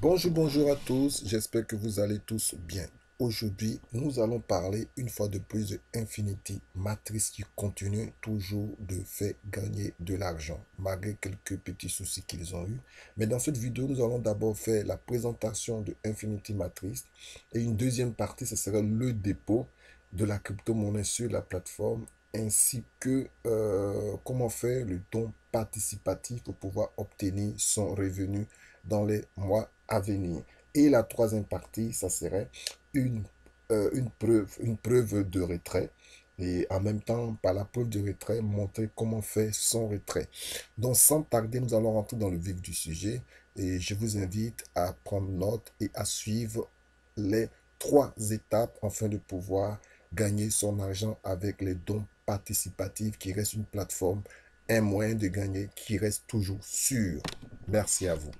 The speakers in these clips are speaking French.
Bonjour à tous, j'espère que vous allez tous bien. Aujourd'hui, nous allons parler une fois de plus de Infinity, matrice qui continue toujours de faire gagner de l'argent, malgré quelques petits soucis qu'ils ont eu. Mais dans cette vidéo, nous allons d'abord faire la présentation de Infinity Matrix et une deuxième partie, ce sera le dépôt de la crypto-monnaie sur la plateforme ainsi que comment faire le don participatif pour pouvoir obtenir son revenu dans les mois à venir. Et la troisième partie, ça serait une, une preuve de retrait. Et en même temps, par la preuve de retrait, montrer comment faire son retrait. Donc, sans tarder, nous allons rentrer dans le vif du sujet. Et je vous invite à prendre note et à suivre les trois étapes afin de pouvoir gagner son argent avec les dons participatifs qui reste une plateforme, un moyen de gagner qui reste toujours sûr. Merci à vous.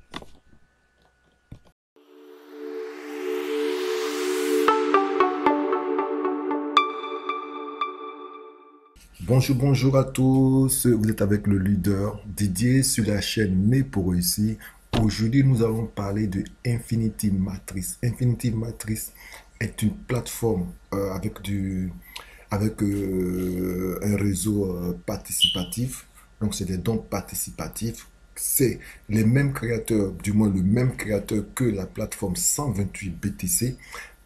Bonjour à tous. Vous êtes avec le leader Didier sur la chaîne Mais pour réussir. Aujourd'hui, nous allons parler de Infinity Matrix. Infinity Matrix est une plateforme avec un réseau participatif. Donc, c'est des dons participatifs. C'est les mêmes créateurs, du moins le même créateur que la plateforme 128 BTC,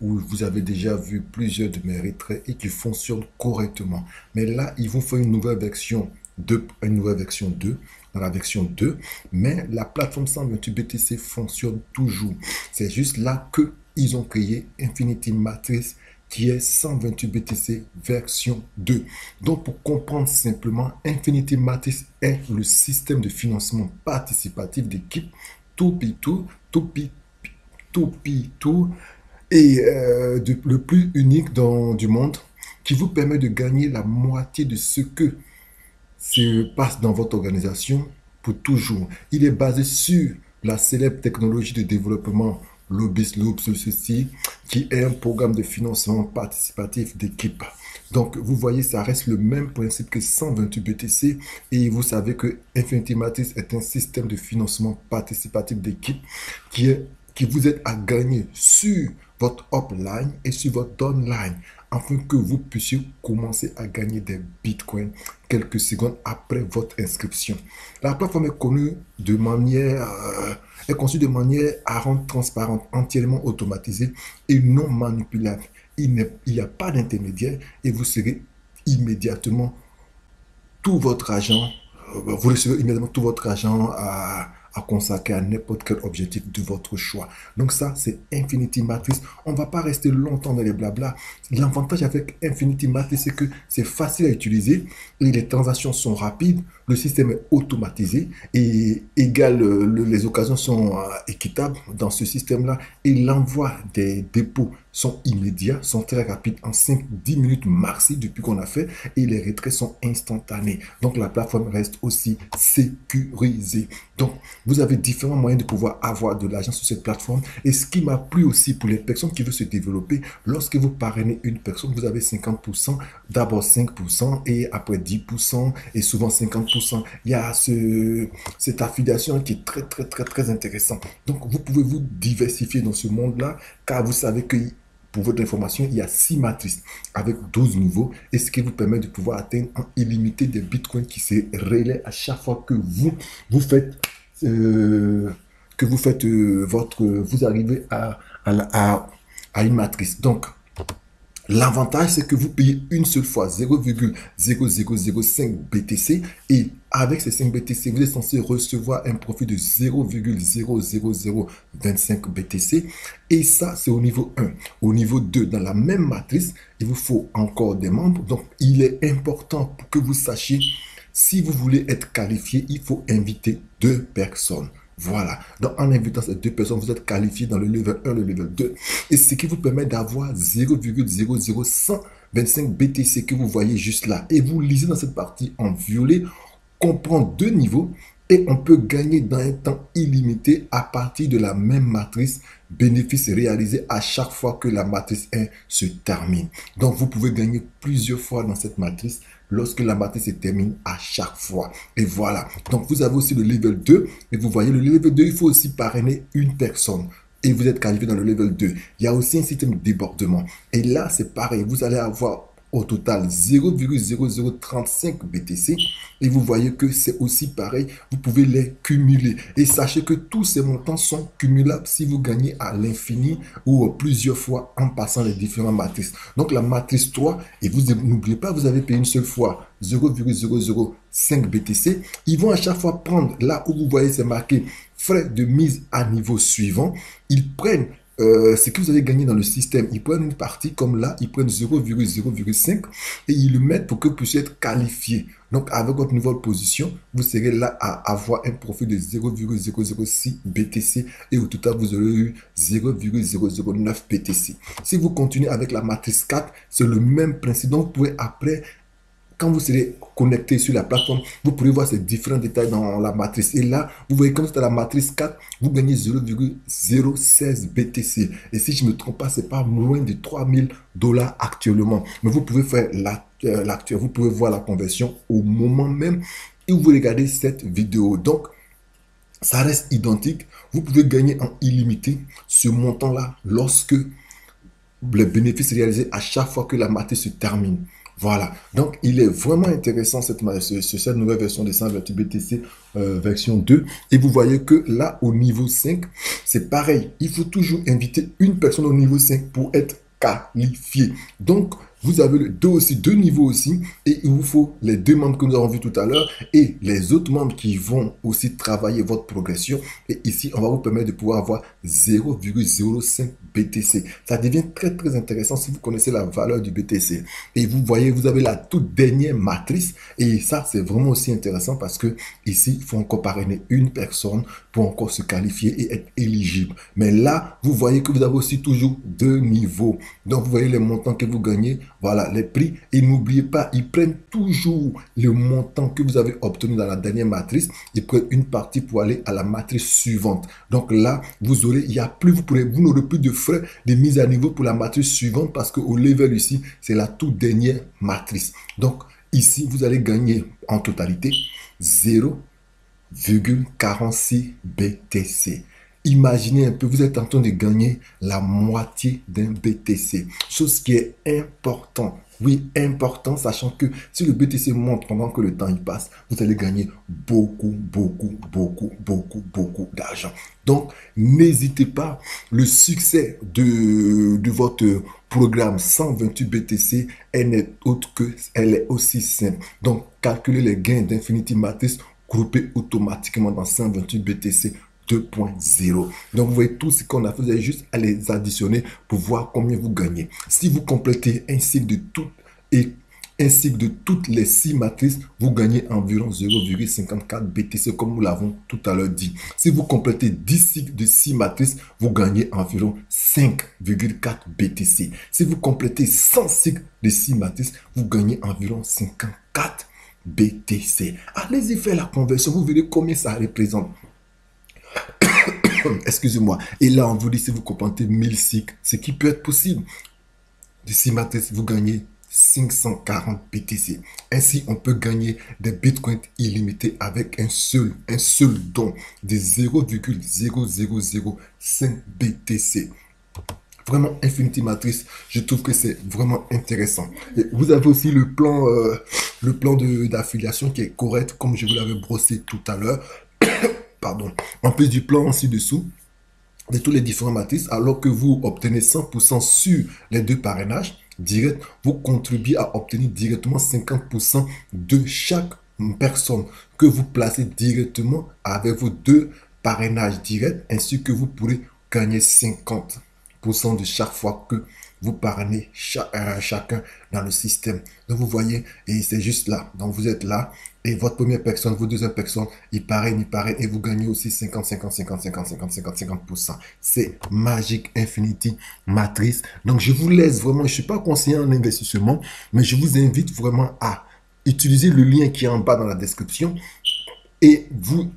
où vous avez déjà vu plusieurs de mes retraits et qui fonctionnent correctement. Mais là, ils vont faire une nouvelle version 2, dans la version 2, mais la plateforme 128 BTC fonctionne toujours. C'est juste là que ils ont créé Infinity Matrix qui est 128 BTC version 2. Donc, pour comprendre simplement, Infinity Matrix est le système de financement participatif d'équipe 2P2, 2P2 et le plus unique du monde qui vous permet de gagner la moitié de ce que se passe dans votre organisation pour toujours. Il est basé sur la célèbre technologie de développement Lobis Loops ceci, qui est un programme de financement participatif d'équipe. Donc, vous voyez, ça reste le même principe que 128 BTC et vous savez que Infinity Matrix est un système de financement participatif d'équipe qui vous aide à gagner sur votre upline et sur votre downline afin que vous puissiez commencer à gagner des bitcoins quelques secondes après votre inscription. La plateforme est connue de manière, est conçue de manière à rendre transparente, entièrement automatisée et non manipulable. Il n'y a pas d'intermédiaire et vous serez immédiatement tout votre argent, vous recevez immédiatement tout votre argent à consacrer à n'importe quel objectif de votre choix. Donc ça, c'est Infinity Matrix. On ne va pas rester longtemps dans les blabla. L'avantage avec Infinity Matrix, c'est que c'est facile à utiliser et les transactions sont rapides, le système est automatisé et les occasions sont équitables dans ce système-là et l'envoi des dépôts sont immédiats, sont très rapides en 5-10 minutes maxi depuis qu'on a fait et les retraits sont instantanés. Donc la plateforme reste aussi sécurisée. Donc vous avez différents moyens de pouvoir avoir de l'argent sur cette plateforme et ce qui m'a plu aussi pour les personnes qui veulent se développer, lorsque vous parrainez une personne, vous avez 50%, d'abord 5% et après 10% et souvent 50%. Il y a cette affiliation qui est très intéressante. Donc vous pouvez vous diversifier dans ce monde-là car vous savez que pour votre information, il y a 6 matrices avec 12 niveaux et ce qui vous permet de pouvoir atteindre en illimité des bitcoins qui se relaient à chaque fois que vous faites vous arrivez à une matrice. Donc, l'avantage, c'est que vous payez une seule fois 0,0005 BTC et avec ces 5 BTC, vous êtes censé recevoir un profit de 0,00025 BTC et ça, c'est au niveau 1. Au niveau 2, dans la même matrice, il vous faut encore des membres. Donc, il est important pour que vous sachiez si vous voulez être qualifié, il faut inviter 2 personnes. Voilà. Donc, en invitant ces 2 personnes, vous êtes qualifié dans le level 1, le level 2. Et ce qui vous permet d'avoir 0,00125 BTC que vous voyez juste là. Et vous lisez dans cette partie en violet, comprend 2 niveaux Et on peut gagner dans un temps illimité à partir de la même matrice, bénéfice réalisé à chaque fois que la matrice 1 se termine. Donc, vous pouvez gagner plusieurs fois dans cette matrice lorsque la matrice se termine à chaque fois. Et voilà. Donc, vous avez aussi le level 2. Et vous voyez, le level 2, il faut aussi parrainer une personne. Et vous êtes qualifié dans le level 2. Il y a aussi un système de débordement. Et là, c'est pareil. Vous allez avoir au total 0,0035 BTC. Et vous voyez que c'est aussi pareil, vous pouvez les cumuler. Et sachez que tous ces montants sont cumulables si vous gagnez à l'infini ou plusieurs fois en passant les différentes matrices. Donc la matrice 3, et vous n'oubliez pas, vous avez payé une seule fois 0,005 BTC. Ils vont à chaque fois prendre, là où vous voyez c'est marqué frais de mise à niveau suivant, ils prennent ce que vous avez gagné dans le système. Ils prennent une partie comme là, ils prennent 0,005 et ils le mettent pour que vous puissiez être qualifié. Donc, avec votre nouvelle position, vous serez là à avoir un profit de 0,006 BTC et au total, vous aurez eu 0,009 BTC. Si vous continuez avec la matrice 4, c'est le même principe. Donc, vous pouvez après, quand vous serez connecté sur la plateforme, vous pourrez voir ces différents détails dans la matrice. Et là, vous voyez comme c'est à la matrice 4, vous gagnez 0,016 BTC. Et si je ne me trompe pas, c'est pas moins de 3000 $ actuellement. Mais vous pouvez faire l'actuel, vous pouvez voir la conversion au moment même où vous regardez cette vidéo. Donc, ça reste identique. Vous pouvez gagner en illimité ce montant-là lorsque les bénéfices réalisés à chaque fois que la matrice se termine. Voilà, donc il est vraiment intéressant cette nouvelle version de 128 BTC version 2. Et vous voyez que là, au niveau 5, c'est pareil. Il faut toujours inviter une personne au niveau 5 pour être qualifié. Donc, vous avez deux niveaux aussi et il vous faut les deux membres que nous avons vus tout à l'heure et les autres membres qui vont aussi travailler votre progression. Et ici, on va vous permettre de pouvoir avoir 0,05 BTC. Ça devient très, très intéressant si vous connaissez la valeur du BTC. Et vous voyez, vous avez la toute dernière matrice et ça, c'est vraiment aussi intéressant parce que ici, il faut encore parrainer une personne pour encore se qualifier et être éligible. Mais là, vous voyez que vous avez aussi toujours deux niveaux. Donc, vous voyez les montants que vous gagnez. Voilà, les prix. Et n'oubliez pas, ils prennent toujours le montant que vous avez obtenu dans la dernière matrice. Ils prennent une partie pour aller à la matrice suivante. Donc là, vous aurez, il y a plus, vous n'aurez plus de frais de mise à niveau pour la matrice suivante parce qu'au level ici, c'est la toute dernière matrice. Donc ici, vous allez gagner en totalité 0,46 BTC. Imaginez un peu, vous êtes en train de gagner la moitié d'un BTC. Chose qui est important. Oui, important, sachant que si le BTC monte pendant que le temps y passe, vous allez gagner beaucoup d'argent. Donc, n'hésitez pas. Le succès de votre programme 128 BTC, elle n'est autre que, elle est aussi simple. Donc, calculez les gains d'Infinity Matrix groupés automatiquement dans 128 BTC 2.0. Donc, vous voyez tout ce qu'on a fait, vous avez juste à les additionner pour voir combien vous gagnez. Si vous complétez un cycle de toutes les 6 matrices, vous gagnez environ 0,54 BTC comme nous l'avons tout à l'heure dit. Si vous complétez 10 cycles de 6 matrices, vous gagnez environ 5,4 BTC. Si vous complétez 100 cycles de 6 matrices, vous gagnez environ 54 BTC. Allez-y faire la conversion, vous verrez combien ça représente. Excusez-moi. Et là, on vous dit si vous complétez 1000 cycles, ce qui peut être possible. De 6 matrices, vous gagnez 540 BTC. Ainsi, on peut gagner des bitcoins illimités avec un seul don de 0,0005 BTC. Vraiment, Infinity Matrix, je trouve que c'est vraiment intéressant. Et vous avez aussi le plan d'affiliation qui est correct, comme je vous l'avais brossé tout à l'heure. Pardon. En plus du plan ci-dessous, de tous les différents matrices, alors que vous obtenez 100% sur les deux parrainages directs, vous contribuez à obtenir directement 50% de chaque personne que vous placez directement avec vos deux parrainages directs, ainsi que vous pourrez gagner 50% de chaque fois que vous parrainez chacun dans le système. Donc vous voyez, et c'est juste là. Donc vous êtes là, et votre première personne, vos deuxième personne, ils parrainent, et vous gagnez aussi 50%. C'est magique, Infinity Matrix. Donc je vous laisse vraiment, je ne suis pas conseiller en investissement, mais je vous invite vraiment à utiliser le lien qui est en bas dans la description et vous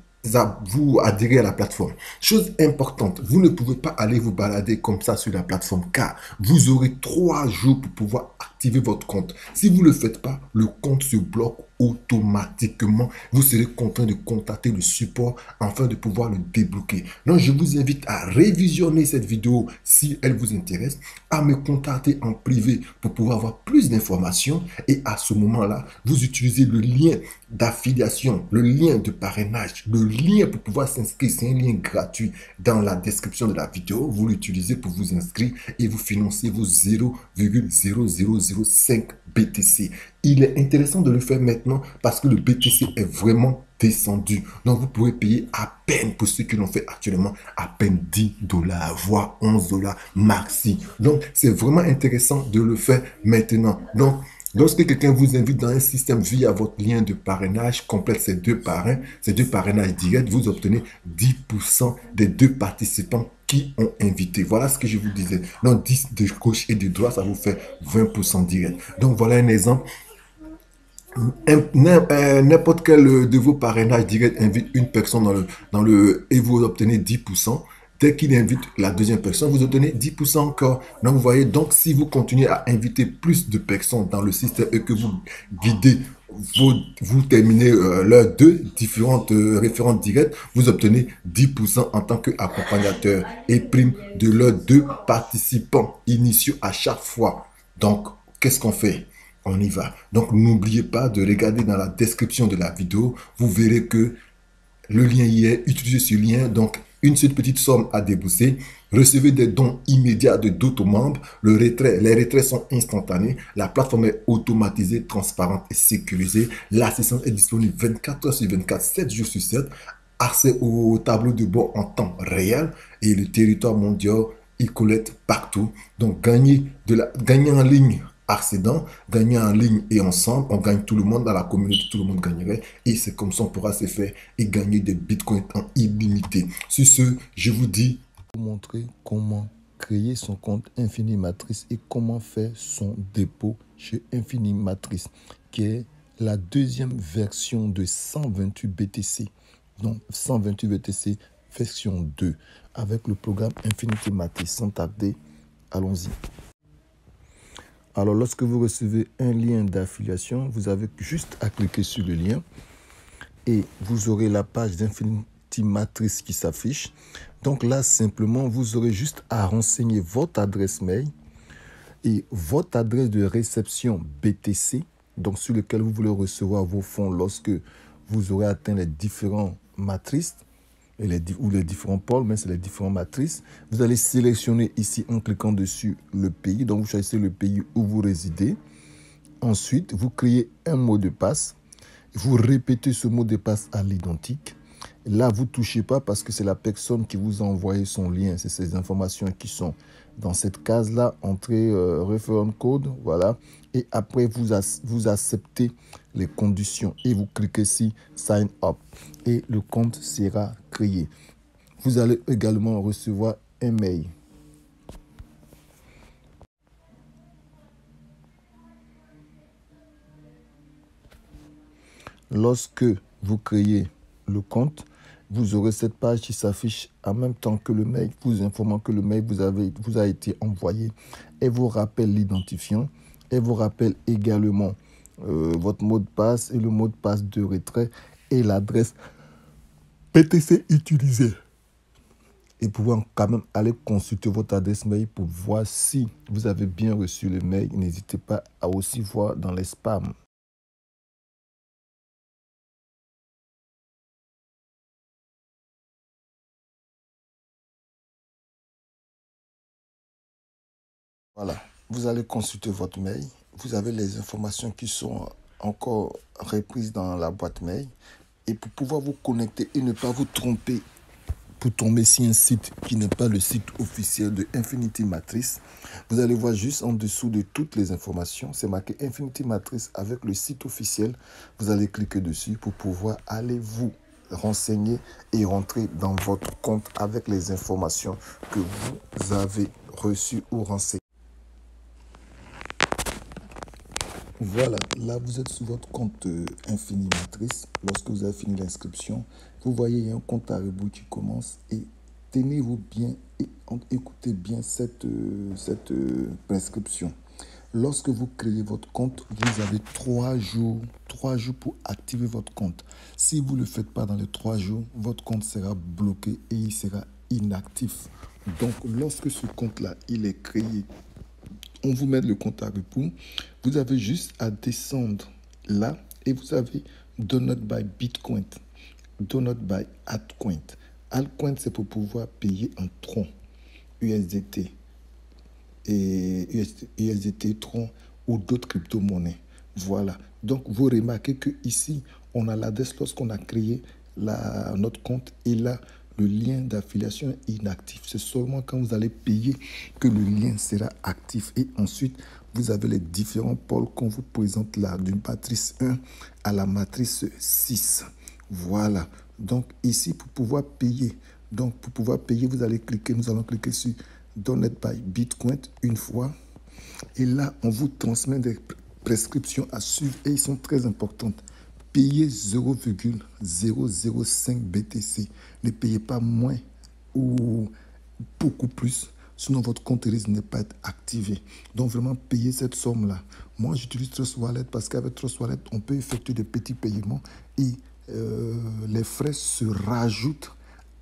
vous adhérez à la plateforme. Chose importante, vous ne pouvez pas aller vous balader comme ça sur la plateforme car vous aurez 3 jours pour pouvoir activer votre compte. Si vous ne le faites pas, le compte se bloque automatiquement. Vous serez contraint de contacter le support afin de pouvoir le débloquer. Donc, je vous invite à révisionner cette vidéo si elle vous intéresse, à me contacter en privé pour pouvoir avoir plus d'informations et à ce moment-là, vous utilisez le lien d'affiliation, le lien de parrainage, le lien pour pouvoir s'inscrire. C'est un lien gratuit dans la description de la vidéo. Vous l'utilisez pour vous inscrire et vous financez vos 0,0005 BTC. Il est intéressant de le faire maintenant parce que le BTC est vraiment descendu. Donc, vous pouvez payer à peine, pour ceux qui l'ont fait actuellement, à peine 10 $, voire 11 $ maxi. Donc, c'est vraiment intéressant de le faire maintenant. Donc, lorsque quelqu'un vous invite dans un système via votre lien de parrainage, complète ces 2 parrainages directs, vous obtenez 10% des 2 participants qui ont invité. Voilà ce que je vous disais. Donc, 10 de gauche et de droite, ça vous fait 20% direct. Donc, voilà un exemple. N'importe quel de vos parrainages directs invite une personne et vous obtenez 10%. Dès qu'il invite la deuxième personne, vous obtenez 10% encore. Donc, vous voyez, donc si vous continuez à inviter plus de personnes dans le système et que vous guidez, vous terminez leurs 2 différentes référentes directes, vous obtenez 10% en tant qu'accompagnateur et prime de leurs 2 participants initiaux à chaque fois. Donc, qu'est-ce qu'on fait? On y va. Donc, n'oubliez pas de regarder dans la description de la vidéo. Vous verrez que le lien y est. Utilisez ce lien. Donc, une seule petite somme à débourser. Recevez des dons immédiats de d'autres membres. Les retraits sont instantanés. La plateforme est automatisée, transparente et sécurisée. L'assistance est disponible 24 heures sur 24, 7 jours sur 7. Accès au tableau de bord en temps réel. Et le territoire mondial, il collecte partout. Donc, gagner en ligne. Accédant, gagner en ligne et ensemble, on gagne tout le monde dans la communauté, tout le monde gagnerait et c'est comme ça on pourra se faire et gagner des bitcoins en illimité. Sur ce, je vous dis, vous montrer comment créer son compte Infinimatrice et comment faire son dépôt chez Infinimatrice, qui est la 2e version de 128 BTC. Donc 128 BTC version 2 avec le programme Infinimatrice. Sans tarder, allons-y. Alors, lorsque vous recevez un lien d'affiliation, vous avez juste à cliquer sur le lien et vous aurez la page d'Infinimatrice qui s'affiche. Donc là, simplement, vous aurez juste à renseigner votre adresse mail et votre adresse de réception BTC, donc sur lequel vous voulez recevoir vos fonds lorsque vous aurez atteint les différents matrices. Ou les différents pôles, mais c'est les différentes matrices. Vous allez sélectionner ici en cliquant dessus le pays. Donc, vous choisissez le pays où vous résidez. Ensuite, vous créez un mot de passe. Vous répétez ce mot de passe à l'identique. Là, vous ne touchez pas parce que c'est la personne qui vous a envoyé son lien. C'est ces informations qui sont dans cette case-là. Entrée reference code, voilà. Et après, vous acceptez les conditions et vous cliquez ici Sign Up. Et le compte sera créé. Vous allez également recevoir un mail. Lorsque vous créez le compte, vous aurez cette page qui s'affiche en même temps que le mail, vous informant que le mail vous a été envoyé et vous rappelle l'identifiant et vous rappelle également votre mot de passe et le mot de passe de retrait et l'adresse BTC utilisée. Et pouvez quand même aller consulter votre adresse mail pour voir si vous avez bien reçu le mail. N'hésitez pas à aussi voir dans les spams. Voilà, vous allez consulter votre mail. Vous avez les informations qui sont encore reprises dans la boîte mail. Et pour pouvoir vous connecter et ne pas vous tromper, pour tomber sur un site qui n'est pas le site officiel de Infinimatrice, vous allez voir juste en dessous de toutes les informations, c'est marqué Infinimatrice avec le site officiel. Vous allez cliquer dessus pour pouvoir aller vous renseigner et rentrer dans votre compte avec les informations que vous avez reçues ou renseignées. Voilà, là vous êtes sur votre compte Infinimatrice. Lorsque vous avez fini l'inscription, vous voyez il y a un compte à rebours qui commence et tenez-vous bien et écoutez bien cette prescription. Lorsque vous créez votre compte, vous avez 3 jours pour activer votre compte. Si vous ne le faites pas dans les 3 jours, votre compte sera bloqué et il sera inactif. Donc, lorsque ce compte-là, il est créé, on vous met le compte à rebours. Vous avez juste à descendre là et vous avez Donut by Bitcoin, Donut by Altcoin. Altcoin, c'est pour pouvoir payer en tronc USDT et USDT, Tron ou d'autres crypto-monnaies. Voilà. Donc, vous remarquez que ici, on a l'adresse lorsqu'on a créé notre compte et là, le lien d'affiliation est inactif. C'est seulement quand vous allez payer que le lien sera actif. Et ensuite, vous avez les différents pôles qu'on vous présente là, d'une matrice 1 à la matrice 6. Voilà. Donc, ici, pour pouvoir payer, vous allez cliquer, nous allons cliquer sur Donate by Bitcoin une fois. Et là, on vous transmet des prescriptions à suivre et ils sont très importantes. Payez 0,005 BTC. Ne payez pas moins ou beaucoup plus. Sinon, votre compte risque de ne pas être activé. Donc, vraiment, payez cette somme-là. Moi, j'utilise Trust Wallet parce qu'avec Trust Wallet, on peut effectuer des petits paiements et les frais se rajoutent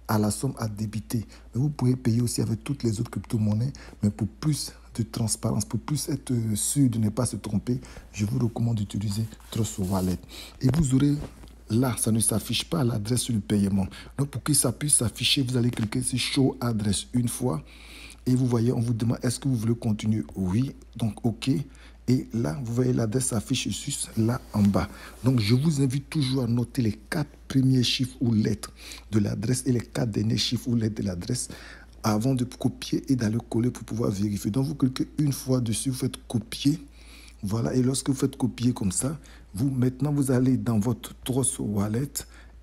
à la somme à débiter. Mais vous pouvez payer aussi avec toutes les autres crypto-monnaies, mais pour plus de transparence, pour plus être sûr de ne pas se tromper, je vous recommande d'utiliser Trust Wallet. Et vous aurez là, ça ne s'affiche pas l'adresse sur le paiement. Donc, pour que ça puisse s'afficher, vous allez cliquer sur Show Address une fois. Et vous voyez, on vous demande, est-ce que vous voulez continuer? Oui. Donc, OK. Et là, vous voyez l'adresse s'affiche juste là en bas. Donc, je vous invite toujours à noter les 4 premiers chiffres ou lettres de l'adresse et les 4 derniers chiffres ou lettres de l'adresse avant de copier et d'aller coller pour pouvoir vérifier. Donc, vous cliquez une fois dessus, vous faites copier. Voilà, et lorsque vous faites copier comme ça, maintenant, vous allez dans votre Trust Wallet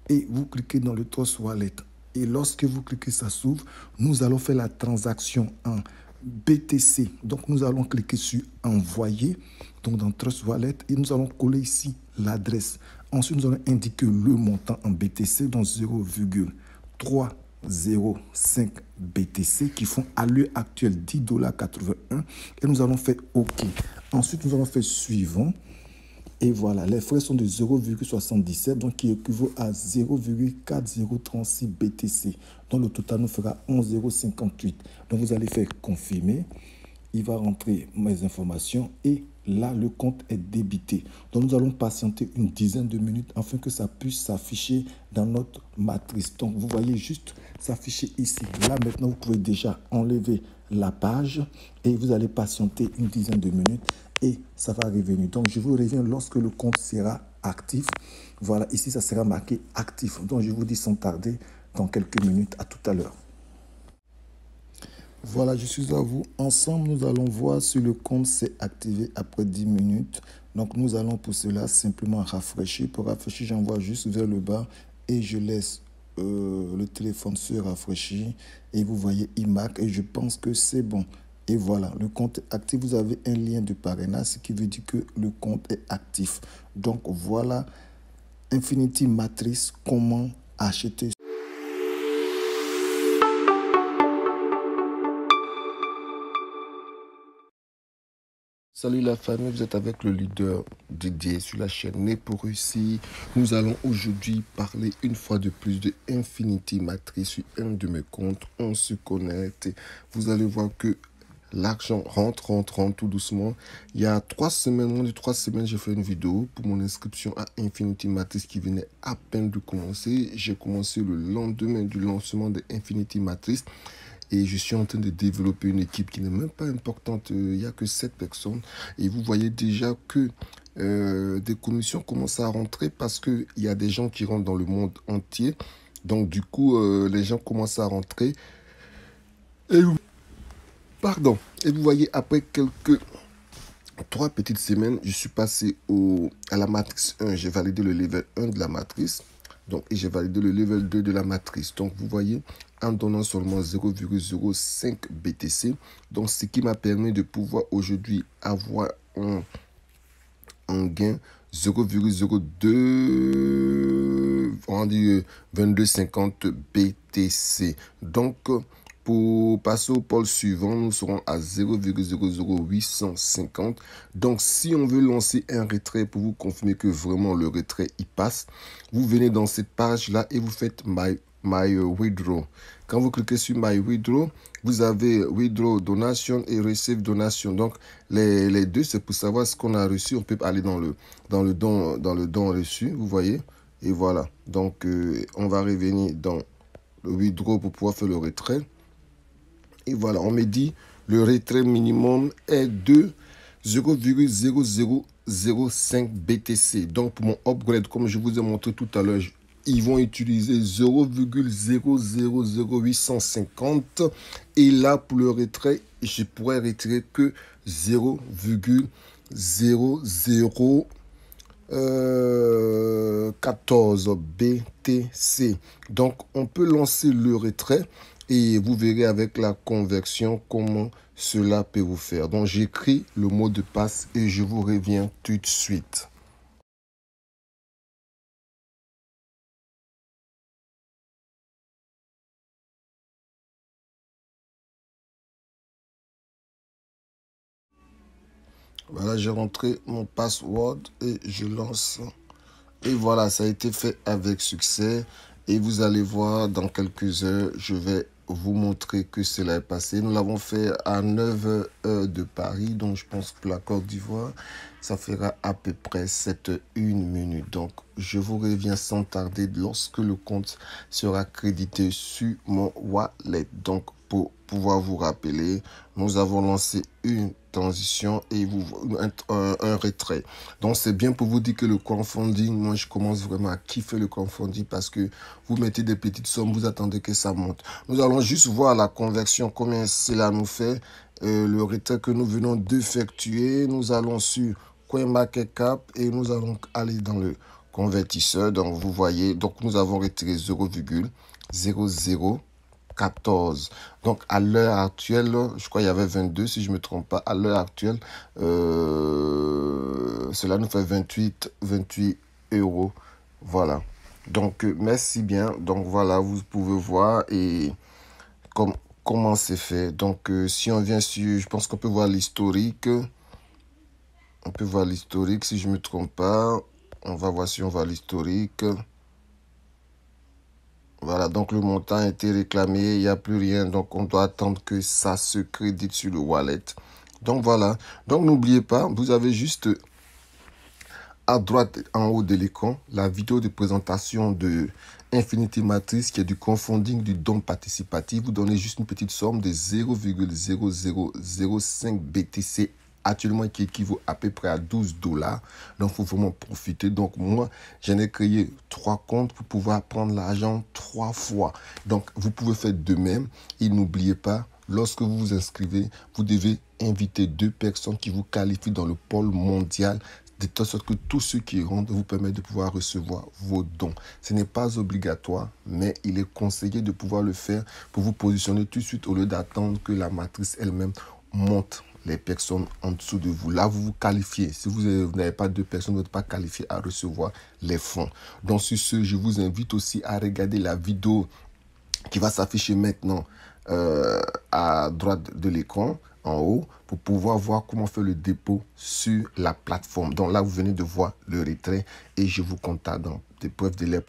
et vous cliquez dans le Trust Wallet. Et lorsque vous cliquez, ça s'ouvre. Nous allons faire la transaction en BTC. Donc, nous allons cliquer sur Envoyer, donc dans Trust Wallet, et nous allons coller ici l'adresse. Ensuite, nous allons indiquer le montant en BTC, donc 0,305 BTC, qui font à l'heure actuelle 10,81 $. Et nous allons faire OK. Ensuite, nous allons faire suivant. Et voilà, les frais sont de 0,77, donc qui équivaut à 0,4036 BTC. Donc le total nous fera 11,58 €. Donc vous allez faire confirmer. Il va rentrer mes informations et là, le compte est débité. Donc nous allons patienter une dizaine de minutes afin que ça puisse s'afficher dans notre matrice. Donc vous voyez juste s'afficher ici. Là maintenant, vous pouvez déjà enlever la page et vous allez patienter une dizaine de minutes et ça va revenir. Donc je vous reviens lorsque le compte sera actif. Voilà, ici ça sera marqué actif. Donc je vous dis sans tarder dans quelques minutes. À tout à l'heure. Voilà, je suis à vous. Ensemble, nous allons voir si le compte s'est activé après 10 minutes. Donc, nous allons pour cela simplement rafraîchir. Pour rafraîchir, j'envoie juste vers le bas et je laisse le téléphone se rafraîchir. Et vous voyez, il marque et je pense que c'est bon. Et voilà, le compte est actif. Vous avez un lien de parrainage, ce qui veut dire que le compte est actif. Donc, voilà, Infinity Matrice, comment acheter. Salut la famille, vous êtes avec le leader Didier sur la chaîne Né pour réussir. Nous allons aujourd'hui parler une fois de plus de Infinity Matrice sur un de mes comptes. On se connecte. Vous allez voir que l'argent rentre tout doucement. Il y a 3 semaines, moins de 3 semaines, j'ai fait une vidéo pour mon inscription à Infinity Matrice qui venait à peine de commencer. J'ai commencé le lendemain du lancement de Infinity Matrice. Et je suis en train de développer une équipe qui n'est même pas importante. Il n'y a que 7 personnes. Et vous voyez déjà que des commissions commencent à rentrer parce qu'il y a des gens qui rentrent dans le monde entier. Donc du coup, les gens commencent à rentrer. Et pardon. Et vous voyez, après 3 petites semaines, je suis passé à la matrice 1. J'ai validé le level 1 de la matrice. Donc, et j'ai validé le level 2 de la matrice. Donc, vous voyez, en donnant seulement 0,05 BTC. Donc, ce qui m'a permis de pouvoir aujourd'hui avoir un gain 0,02, on dit 22,50 BTC. Donc, pour passer au pôle suivant, nous serons à 0,00850. Donc, si on veut lancer un retrait pour vous confirmer que vraiment le retrait y passe, vous venez dans cette page-là et vous faites My Withdraw. Quand vous cliquez sur My Withdraw, vous avez Withdraw Donation et Receive Donation. Donc, les deux, c'est pour savoir ce qu'on a reçu. On peut aller dans le don reçu, vous voyez. Et voilà. Donc, on va revenir dans le Withdraw pour pouvoir faire le retrait. Et voilà, on me dit le retrait minimum est de 0,0005 BTC. Donc, pour mon upgrade, comme je vous ai montré tout à l'heure, ils vont utiliser 0,000850. Et là, pour le retrait, je pourrais retirer que 0,0014 BTC. Donc, on peut lancer le retrait et vous verrez avec la conversion comment cela peut vous faire. Donc, j'écris le mot de passe et je vous reviens tout de suite. Voilà, j'ai rentré mon password et je lance. Et voilà, ça a été fait avec succès. Et vous allez voir, dans quelques heures, je vais vous montrer que cela est passé. Nous l'avons fait à 9 heures de Paris. Donc, je pense que pour la Côte d'Ivoire, ça fera à peu près 7 minutes. Donc, je vous reviens sans tarder lorsque le compte sera crédité sur mon wallet. Donc, pour pouvoir vous rappeler, nous avons lancé une transition et un retrait. Donc, c'est bien pour vous dire que le crowdfunding, moi, je commence vraiment à kiffer le crowdfunding parce que vous mettez des petites sommes, vous attendez que ça monte. Nous allons juste voir la conversion, combien cela nous fait. Le retrait que nous venons d'effectuer, nous allons sur CoinMarketCap et nous allons aller dans le convertisseur. Donc, vous voyez, donc nous avons retiré 0,0014. Donc, à l'heure actuelle, je crois qu'il y avait 22, si je ne me trompe pas. À l'heure actuelle, cela nous fait 28 euros. Voilà. Donc, merci bien. Donc, voilà, vous pouvez voir et comment c'est fait. Donc, si on vient sur, je pense qu'on peut voir l'historique. On peut voir l'historique, si je ne me trompe pas. On va voir si on voit l'historique. Voilà, donc le montant a été réclamé, il n'y a plus rien, donc on doit attendre que ça se crédite sur le wallet. Donc voilà, donc n'oubliez pas, vous avez juste à droite en haut de l'écran la vidéo de présentation de Infinity Matrix qui est du crowdfunding du don participatif. Vous donnez juste une petite somme de 0,0005 BTC actuellement qui équivaut à peu près à 12 $. Donc, il faut vraiment profiter. Donc, moi, j'en ai créé 3 comptes pour pouvoir prendre l'argent 3 fois. Donc, vous pouvez faire de même. Et n'oubliez pas, lorsque vous vous inscrivez, vous devez inviter 2 personnes qui vous qualifient dans le pôle mondial, de telle sorte que tous ceux qui rentrent vous permettent de pouvoir recevoir vos dons. Ce n'est pas obligatoire, mais il est conseillé de pouvoir le faire pour vous positionner tout de suite au lieu d'attendre que la matrice elle-même monte les personnes en dessous de vous. Là, vous vous qualifiez. Si vous n'avez pas 2 personnes, vous n'êtes pas qualifié à recevoir les fonds. Donc, sur ce, je vous invite aussi à regarder la vidéo qui va s'afficher maintenant à droite de l'écran, en haut, pour pouvoir voir comment faire le dépôt sur la plateforme. Donc là, vous venez de voir le retrait et je vous contacte dans des preuves de l'air.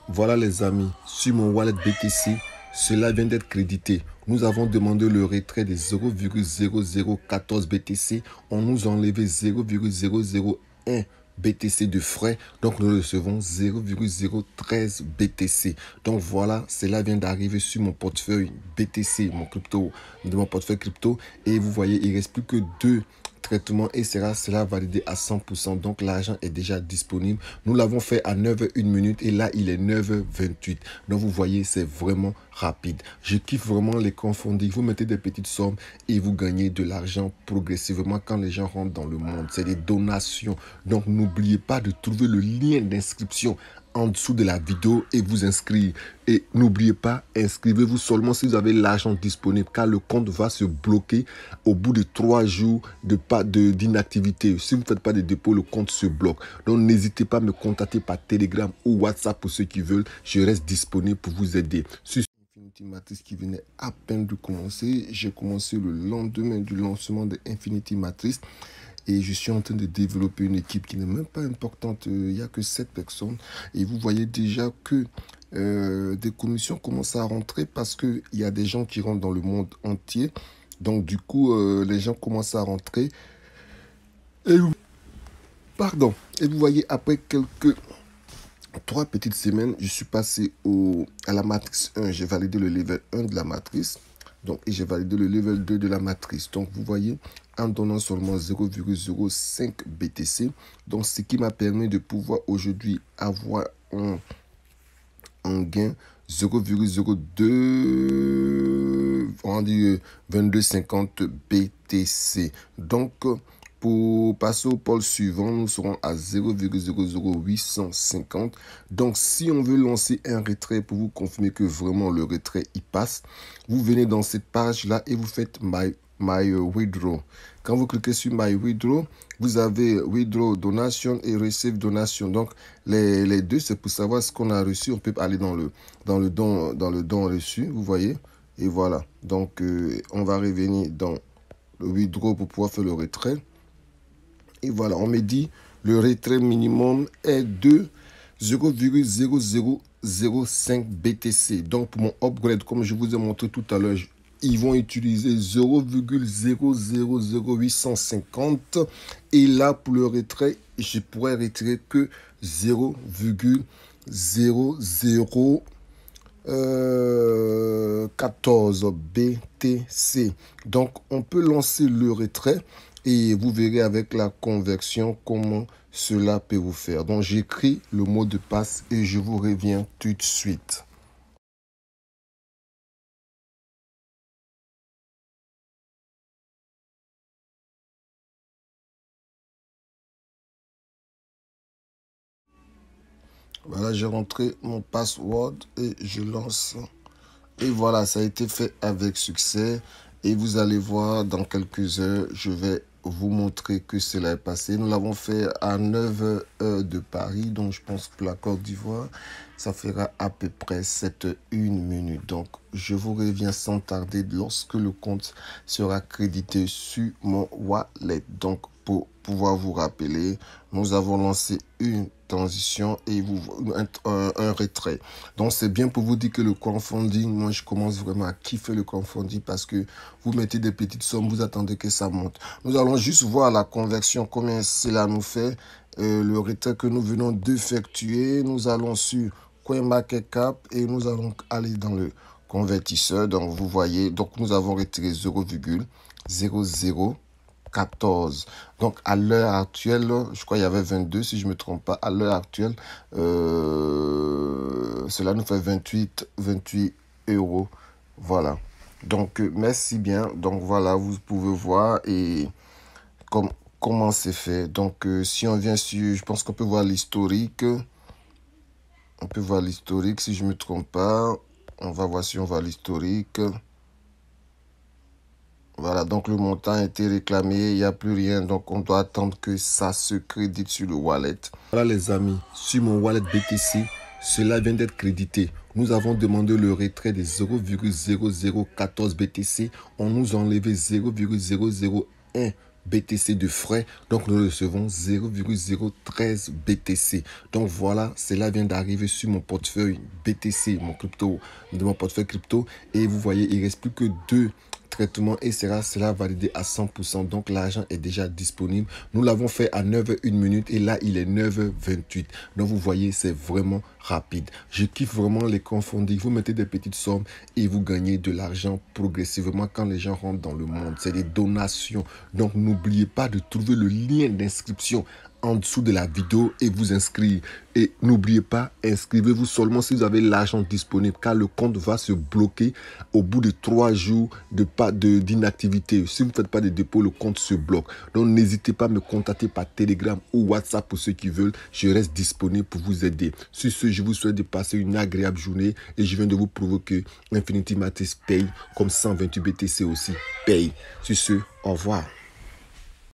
Voilà les amis, sur mon wallet BTC, cela vient d'être crédité. Nous avons demandé le retrait de 0,0014 BTC. On nous a enlevé 0,001 BTC de frais. Donc, nous recevons 0,013 BTC. Donc, voilà, cela vient d'arriver sur mon portefeuille BTC, mon portefeuille crypto. Et vous voyez, il ne reste plus que 2 traitement et cela validé à 100%. Donc, l'argent est déjà disponible. Nous l'avons fait à 9h01 et là, il est 9h28. Donc, vous voyez, c'est vraiment rapide. Je kiffe vraiment les crowdfunding. Vous mettez des petites sommes et vous gagnez de l'argent progressivement quand les gens rentrent dans le monde. C'est des donations. Donc, n'oubliez pas de trouver le lien d'inscription en dessous de la vidéo et vous inscrire. Et n'oubliez pas, inscrivez-vous seulement si vous avez l'argent disponible, car le compte va se bloquer au bout de 3 jours d'inactivité. Si vous ne faites pas de dépôt, le compte se bloque. Donc n'hésitez pas à me contacter par Telegram ou WhatsApp pour ceux qui veulent. Je reste disponible pour vous aider. Sur Infinity Matrix qui venait à peine de commencer, j'ai commencé le lendemain du lancement de Infinity Matrix. Et je suis en train de développer une équipe qui n'est même pas importante. Il n'y a que 7 personnes. Et vous voyez déjà que des commissions commencent à rentrer parce qu'il y a des gens qui rentrent dans le monde entier. Donc du coup, les gens commencent à rentrer. Et pardon. Et vous voyez, après 3 petites semaines, je suis passé à la matrice 1. J'ai validé le level 1 de la matrice. Donc, et j'ai validé le level 2 de la matrice. Donc, vous voyez, en donnant seulement 0,05 BTC. Donc, ce qui m'a permis de pouvoir aujourd'hui avoir un gain 0,02, on dit 22,50 BTC. Donc, pour passer au pôle suivant, nous serons à 0,00850. Donc, si on veut lancer un retrait pour vous confirmer que vraiment le retrait y passe, vous venez dans cette page-là et vous faites My Withdraw. Quand vous cliquez sur My Withdraw, vous avez Withdraw Donation et Receive Donation. Donc, les deux, c'est pour savoir ce qu'on a reçu. On peut aller dans le don reçu, vous voyez. Et voilà. Donc, on va revenir dans le Withdraw pour pouvoir faire le retrait. Et voilà, on me dit le retrait minimum est de 0,0005 BTC. Donc, pour mon upgrade, comme je vous ai montré tout à l'heure, ils vont utiliser 0,000850. Et là, pour le retrait, je pourrais retirer que 0,0014 BTC. Donc, on peut lancer le retrait. Et vous verrez avec la conversion comment cela peut vous faire. Donc, j'écris le mot de passe et je vous reviens tout de suite. Voilà, j'ai rentré mon password et je lance. Et voilà, ça a été fait avec succès. Et vous allez voir, dans quelques heures, je vais vous montrer que cela est passé. Nous l'avons fait à 9 heures de Paris. Donc, je pense que pour la Côte d'Ivoire, ça fera à peu près 1 minute. Donc, je vous reviens sans tarder lorsque le compte sera crédité sur mon wallet. Donc, pour pouvoir vous rappeler, nous avons lancé une transition et un retrait. Donc, c'est bien pour vous dire que le crowdfunding, moi, je commence vraiment à kiffer le crowdfunding parce que vous mettez des petites sommes, vous attendez que ça monte. Nous allons juste voir la conversion, combien cela nous fait. Le retrait que nous venons d'effectuer, nous allons sur CoinMarketCap et nous allons aller dans le convertisseur. Donc, vous voyez, donc nous avons retiré 0,0014. Donc, à l'heure actuelle, je crois qu'il y avait 22, si je ne me trompe pas. À l'heure actuelle, cela nous fait 28 euros. Voilà. Donc, merci bien. Donc, voilà, vous pouvez voir et comment c'est fait. Donc, si on vient sur, je pense qu'on peut voir l'historique. On peut voir l'historique, si je ne me trompe pas. On va voir si on voit l'historique. Voilà, donc le montant a été réclamé, il n'y a plus rien. Donc, on doit attendre que ça se crédite sur le wallet. Voilà les amis, sur mon wallet BTC, cela vient d'être crédité. Nous avons demandé le retrait de 0,0014 BTC. On nous a enlevé 0,001 BTC de frais. Donc, nous recevons 0,013 BTC. Donc, voilà, cela vient d'arriver sur mon portefeuille BTC, mon portefeuille crypto. Et vous voyez, il ne reste plus que 2 traitement et cela validé à 100%. Donc, l'argent est déjà disponible. Nous l'avons fait à 9h01 minute et là, il est 9h28. Donc, vous voyez, c'est vraiment rapide. Je kiffe vraiment les crowdfunding. Vous mettez des petites sommes et vous gagnez de l'argent progressivement quand les gens rentrent dans le monde. C'est des donations. Donc, n'oubliez pas de trouver le lien d'inscription en dessous de la vidéo et vous inscrire. Et n'oubliez pas, inscrivez-vous seulement si vous avez l'argent disponible, car le compte va se bloquer au bout de 3 jours d'inactivité. Si vous ne faites pas de dépôt, le compte se bloque. Donc n'hésitez pas à me contacter par Telegram ou WhatsApp pour ceux qui veulent. Je reste disponible pour vous aider. Sur ce, je vous souhaite de passer une agréable journée et je viens de vous prouver que Infinity Matrix paye comme 128 BTC aussi paye. Sur ce, au revoir.